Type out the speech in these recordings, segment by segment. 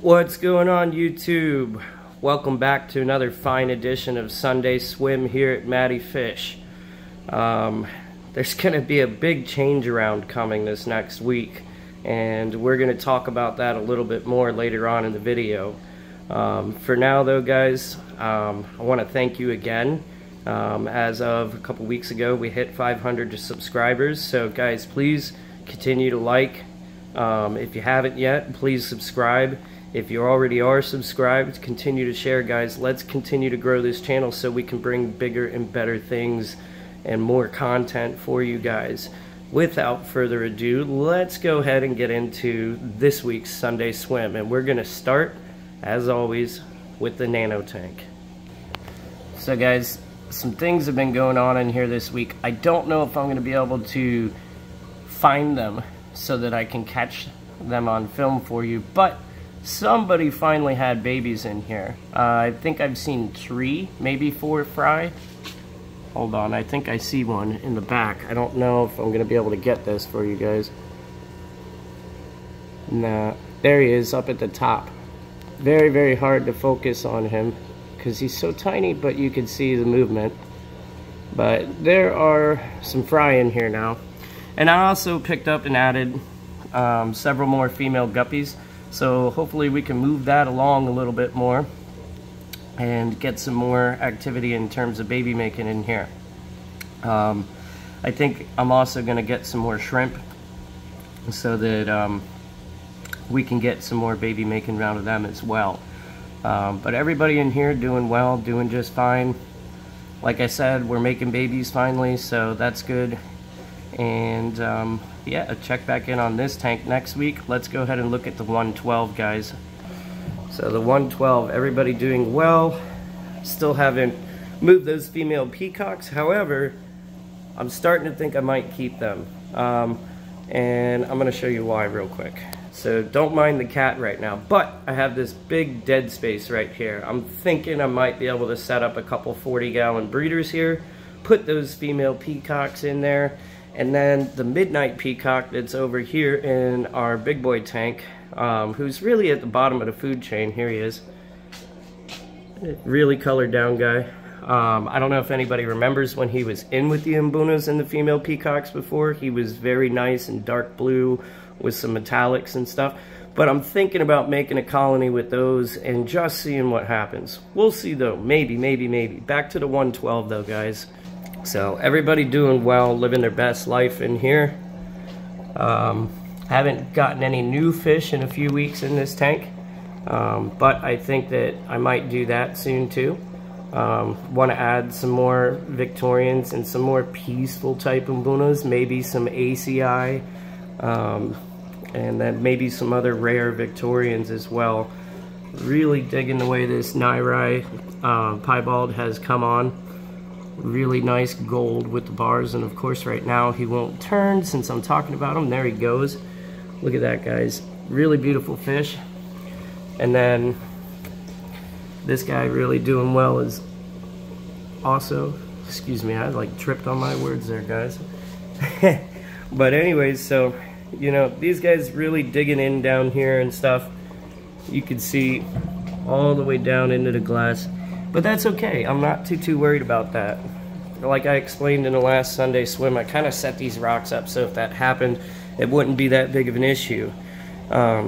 What's going on, YouTube? Welcome back to another fine edition of Sunday Swim here at Matty Fish. There's going to be a big change around coming this next week, and we're going to talk about that a little bit more later on in the video. For now though, guys, I want to thank you again. As of a couple weeks ago, we hit 500 subscribers, so guys, please continue to like. If you haven't yet, please subscribe. If you already are subscribed, continue to share, guys. Let's continue to grow this channel so we can bring bigger and better things and more content for you guys. Without further ado, let's go ahead and get into this week's Sunday swim. And we're going to start, as always, with the Nano tank. So guys, some things have been going on in here this week. I don't know if I'm going to be able to find them so that I can catch them on film for you, but somebody finally had babies in here. I think I've seen 3, maybe 4 fry. Hold on, I think I see one in the back. I don't know if I'm going to be able to get this for you guys. Nah, there he is up at the top. Very, very hard to focus on him because he's so tiny, but you can see the movement. But there are some fry in here now. And I also picked up and added several more female guppies. So hopefully we can move that along a little bit more and get some more activity in terms of baby making in here. I think I'm also going to get some more shrimp so that we can get some more baby making out of them as well. But everybody in here doing well, doing just fine. Like I said, we're making babies finally, so that's good. And yeah, check back in on this tank next week. Let's go ahead and look at the 112, guys. So the 112, everybody doing well. Still haven't moved those female peacocks. However, I'm starting to think I might keep them. And I'm going to show you why real quick. So don't mind the cat right now, but I have this big dead space right here. I'm thinking I might be able to set up a couple 40-gallon breeders here, put those female peacocks in there, and then the midnight peacock that's over here in our big boy tank, who's really at the bottom of the food chain. Here he is. Really colored down guy. I don't know if anybody remembers when he was in with the mbunas and the female peacocks before. He was very nice and dark blue with some metallics and stuff. But I'm thinking about making a colony with those and just seeing what happens. We'll see though. Maybe, maybe, maybe. Back to the 112 though, guys. So everybody doing well, living their best life in here. Haven't gotten any new fish in a few weeks in this tank, but I think that I might do that soon too. Want to add some more Victorians and some more peaceful type mbunas, maybe some ACI, and then maybe some other rare Victorians as well. Really digging the way this Nairai piebald has come on. Really nice gold with the bars, and of course right now he won't turn since I'm talking about him. There he goes. Look at that, guys. Really beautiful fish. And then this guy really doing well is also, excuse me, I like tripped on my words there, guys. But anyways, so you know, these guys really digging in down here and stuff. You can see all the way down into the glass. But that's okay. I'm not too worried about that. Like I explained in the last Sunday swim, I kind of set these rocks up so if that happened, it wouldn't be that big of an issue.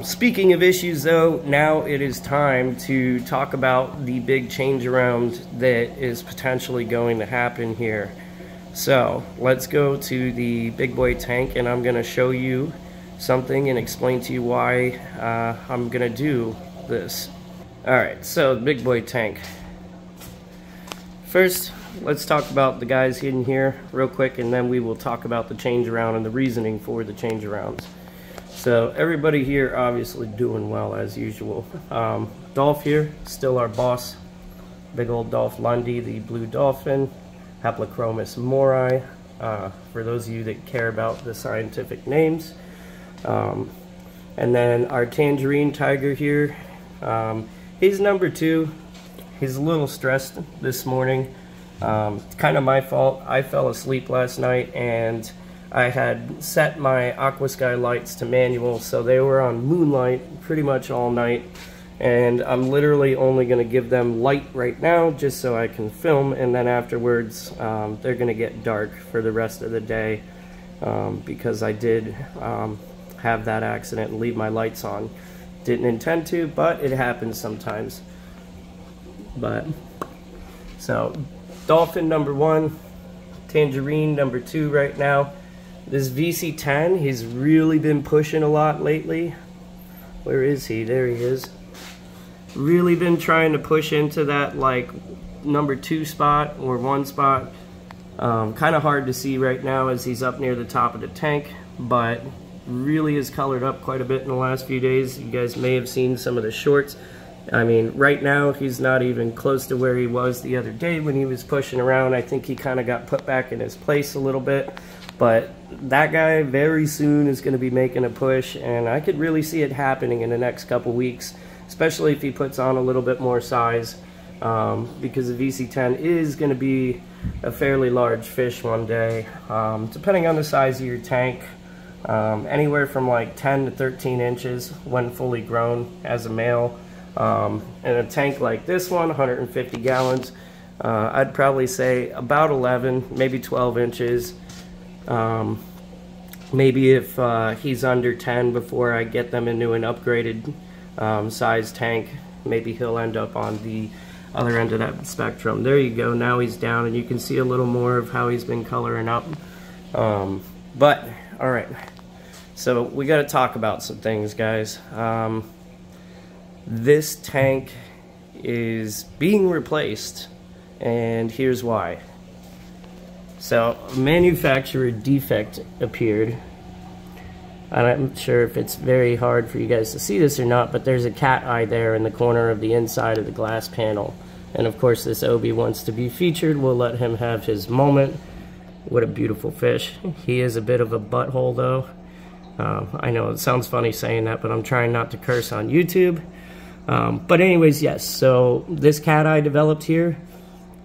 Speaking of issues though, now it is time to talk about the big change around that is potentially going to happen here. So let's go to the big boy tank and I'm going to show you something and explain to you why I'm going to do this. Alright, so the big boy tank. First, let's talk about the guys in here real quick, and then we will talk about the change around and the reasoning for the change arounds. So everybody here obviously doing well as usual. Dolph here, still our boss. Big old Dolph Lundy, the blue dolphin. Haplochromis morai, for those of you that care about the scientific names. And then our tangerine tiger here. He's number 2. He's a little stressed this morning. It's kind of my fault. I fell asleep last night and I had set my Aqua Sky lights to manual, so they were on moonlight pretty much all night. and I'm literally only going to give them light right now just so I can film, and then afterwards they're going to get dark for the rest of the day because I did have that accident and leave my lights on. Didn't intend to, but it happens sometimes. But so dolphin number 1, tangerine number 2 right now. This VC10, he's really been pushing a lot lately. Where is he? There he is. Really been trying to push into that like number 2 spot or 1 spot. Kind of hard to see right now as he's up near the top of the tank, but really has colored up quite a bit in the last few days. You guys may have seen some of the shorts. I mean, right now he's not even close to where he was the other day when he was pushing around. I think he kind of got put back in his place a little bit, but that guy very soon is going to be making a push, and I could really see it happening in the next couple weeks, especially if he puts on a little bit more size, because the VC10 is going to be a fairly large fish one day, depending on the size of your tank. Anywhere from like 10 to 13 inches when fully grown as a male. In a tank like this one, 150 gallons, I'd probably say about 11, maybe 12 inches. Maybe if he's under 10 before I get them into an upgraded size tank, maybe he'll end up on the other end of that spectrum. There you go, now he's down, and you can see a little more of how he's been coloring up. But alright, so we got to talk about some things, guys. This tank is being replaced, and here's why. So, a manufacturer defect appeared. I'm not sure if it's very hard for you guys to see this or not, but there's a cat eye there in the corner of the inside of the glass panel. And of course this Obi wants to be featured. We'll let him have his moment. What a beautiful fish. He is a bit of a butthole though. I know it sounds funny saying that, but I'm trying not to curse on YouTube. But anyways, yes, so this cat eye developed here.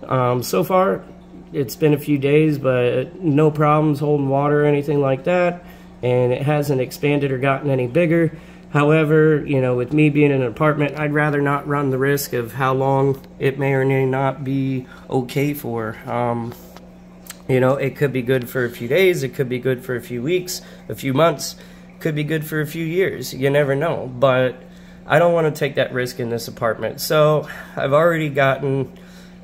So far, it's been a few days, but no problems holding water or anything like that. And it hasn't expanded or gotten any bigger. However, you know, with me being in an apartment, I'd rather not run the risk of how long it may or may not be okay for. You know, it could be good for a few days, it could be good for a few weeks, a few months, could be good for a few years. You never know. But I don't want to take that risk in this apartment. So I've already gotten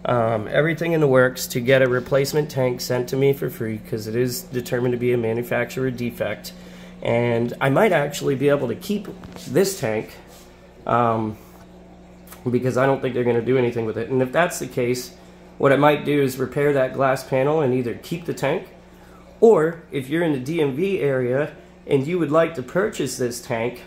everything in the works to get a replacement tank sent to me for free, because it is determined to be a manufacturer defect. And I might actually be able to keep this tank because I don't think they're going to do anything with it. And if that's the case, what I might do is repair that glass panel and either keep the tank, or if you're in the DMV area and you would like to purchase this tank,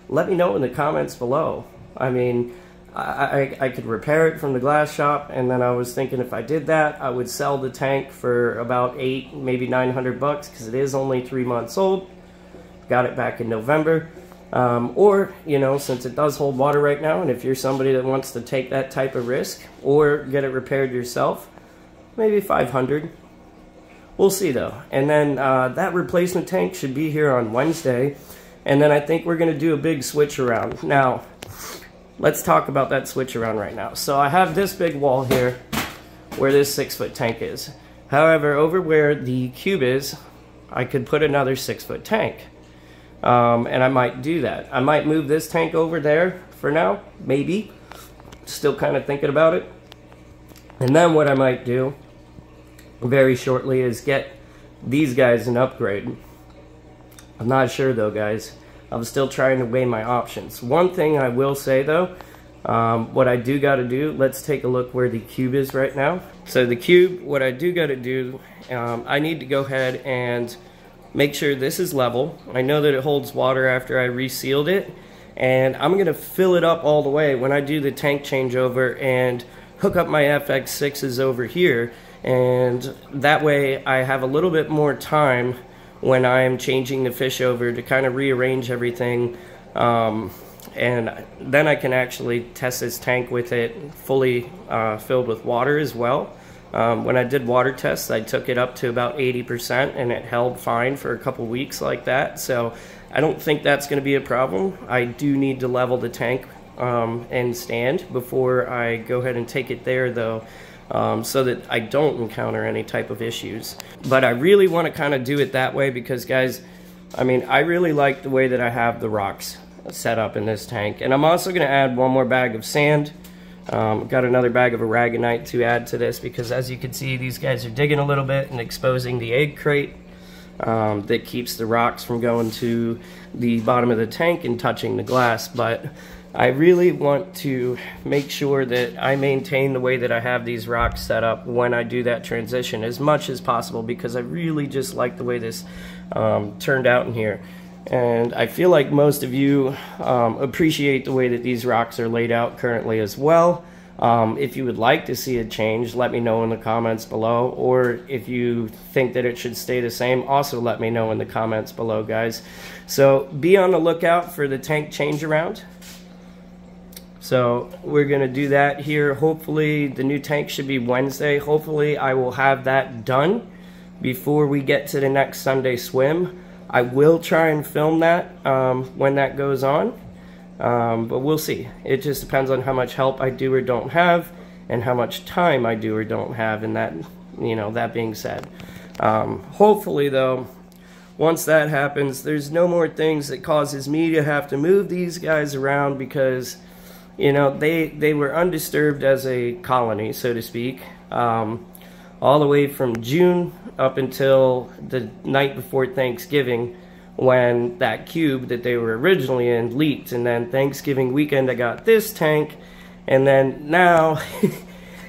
let me know in the comments below. I mean, I could repair it from the glass shop, and then I was thinking if I did that, I would sell the tank for about $800, maybe $900 because it is only 3 months old. Got it back in November. Or, you know, since it does hold water right now, and if you're somebody that wants to take that type of risk or get it repaired yourself, maybe $500. We'll see though. And then that replacement tank should be here on Wednesday, and then I think we're going to do a big switch around. Now, let's talk about that switch around right now. So I have this big wall here where this 6-foot tank is. However, over where the cube is, I could put another 6-foot tank. And I might do that. I might move this tank over there for now, maybe. Still kind of thinking about it. And then what I might do very shortly is get these guys an upgrade. I'm not sure though, guys. I'm still trying to weigh my options. One thing I will say though, what I do got to do, let's take a look where the cube is right now. So the cube, what I do got to do, I need to go ahead and make sure this is level. I know that it holds water after I resealed it, and I'm going to fill it up all the way when I do the tank changeover and hook up my FX6s over here, and that way I have a little bit more time when I'm changing the fish over to kind of rearrange everything, and then I can actually test this tank with it fully filled with water as well. When I did water tests, I took it up to about 80% and it held fine for a couple weeks like that. So I don't think that's going to be a problem. I do need to level the tank and stand before I go ahead and take it there though, so that I don't encounter any type of issues. But I really want to kind of do it that way because, guys, I mean, I really like the way that I have the rocks set up in this tank. And I'm also going to add one more bag of sand. Got another bag of aragonite to add to this because, as you can see, these guys are digging a little bit and exposing the egg crate that keeps the rocks from going to the bottom of the tank and touching the glass. But I really want to make sure that I maintain the way that I have these rocks set up when I do that transition as much as possible, because I really just like the way this turned out in here. And I feel like most of you appreciate the way that these rocks are laid out currently as well. If you would like to see a change, let me know in the comments below. Or if you think that it should stay the same, also let me know in the comments below, guys. So be on the lookout for the tank change around. So we're going to do that here. Hopefully the new tank should be Wednesday. Hopefully I will have that done before we get to the next Sunday swim. I will try and film that when that goes on, but we'll see. It just depends on how much help I do or don't have and how much time I do or don't have. And that, you know, that being said, hopefully though, once that happens, there's no more things that causes me to have to move these guys around, because, you know, they were undisturbed as a colony, so to speak, all the way from June up until the night before Thanksgiving, when that cube that they were originally in leaked. And then Thanksgiving weekend I got this tank, and then now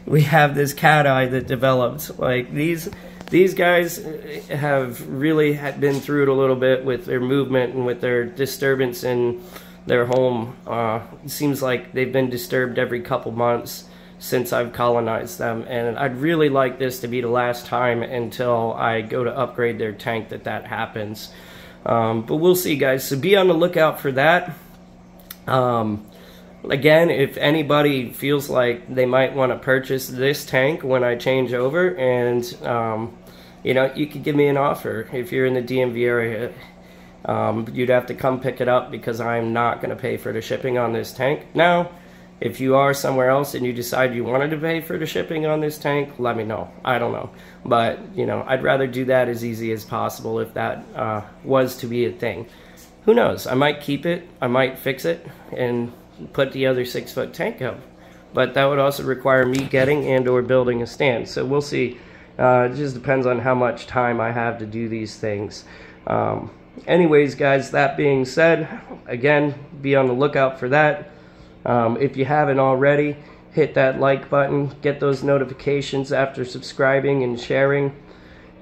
we have this cat eye that developed. Like, these guys have really been through it a little bit with their movement and with their disturbance in their home. It seems like they've been disturbed every couple months since I've colonized them, and I'd really like this to be the last time until I go to upgrade their tank that happens. But we'll see, guys, so be on the lookout for that. Again, if anybody feels like they might want to purchase this tank when I change over, and you know, you could give me an offer. If you're in the DMV area, you'd have to come pick it up, because I'm not going to pay for the shipping on this tank. Now, if you are somewhere else and you decide you wanted to pay for the shipping on this tank, let me know. I don't know. But, you know, I'd rather do that as easy as possible if that was to be a thing. Who knows? I might keep it. I might fix it and put the other 6-foot tank up. But that would also require me getting and or building a stand. So we'll see. It just depends on how much time I have to do these things. Anyways, guys, that being said, again, be on the lookout for that. If you haven't already, hit that like button, get those notifications after subscribing and sharing.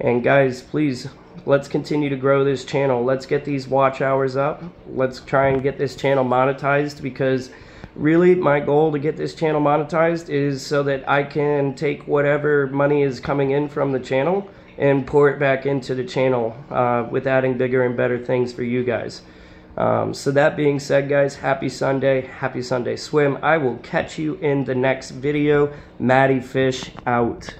And guys, please, let's continue to grow this channel. Let's get these watch hours up. Let's try and get this channel monetized, because really my goal to get this channel monetized is so that I can take whatever money is coming in from the channel and pour it back into the channel with adding bigger and better things for you guys. So that being said, guys, happy Sunday swim. I will catch you in the next video. Matty Fish out.